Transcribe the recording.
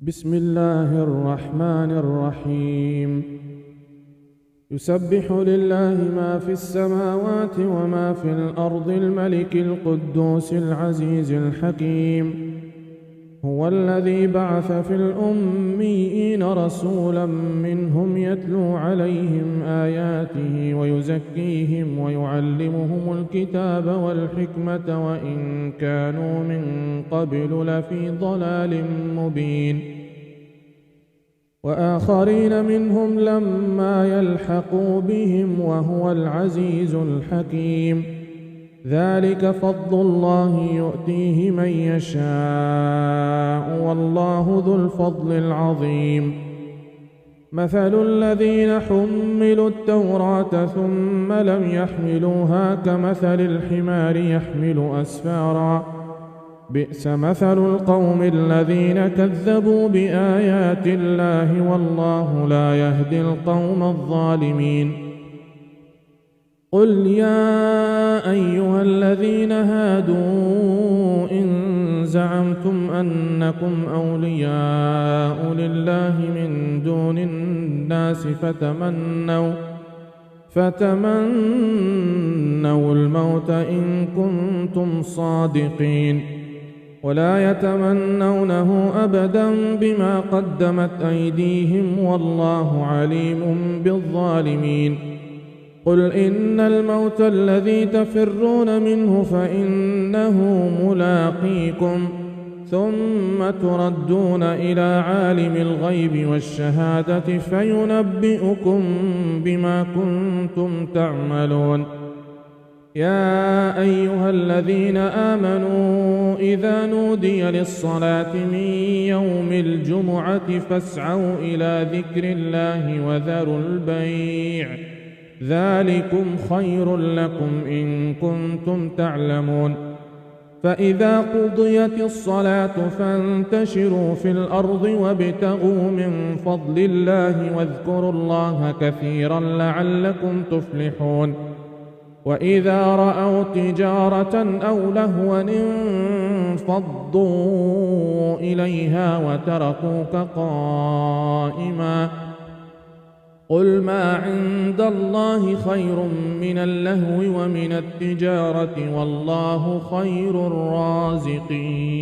بسم الله الرحمن الرحيم. يسبح لله ما في السماوات وما في الأرض الملك القدوس العزيز الحكيم. هو الذي بعث في الأميين رسولا منهم يتلو عليهم آياته ويزكيهم ويعلمهم الكتاب والحكمة وإن كانوا من قبل لفي ضلال مبين. وآخرين منهم لما يلحقوا بهم وهو العزيز الحكيم. ذلك فضل الله يؤتيه من يشاء والله ذو الفضل العظيم. مثل الذين حملوا التوراة ثم لم يحملوها كمثل الحمار يحمل أسفارا. بئس مثل القوم الذين كذبوا بآيات الله والله لا يهدي القوم الظالمين. قل يا أيها الذين هادوا إن زعمتم أنكم أولياء لله من دون الناس فتمنوا الموت إن كنتم صادقين ولا يتمنونه أبدا بما قدمت أيديهم والله عليم بالظالمين. قل إن الموت الذي تفرون منه فإنه ملاقيكم ثم تردون إلى عالم الغيب والشهادة فينبئكم بما كنتم تعملون. يا أيها الذين آمنوا إذا نودي للصلاة من يوم الجمعة فاسعوا إلى ذكر الله وذروا البيع ذلكم خير لكم إن كنتم تعلمون. فإذا قضيت الصلاة فانتشروا في الأرض وابتغوا من فضل الله واذكروا الله كثيرا لعلكم تفلحون. وإذا رأوا تجارة أو لهوا انفضوا إليها وتركوك قائما. قل ما عند الله خير من اللهو ومن التجارة والله خير الرازقين.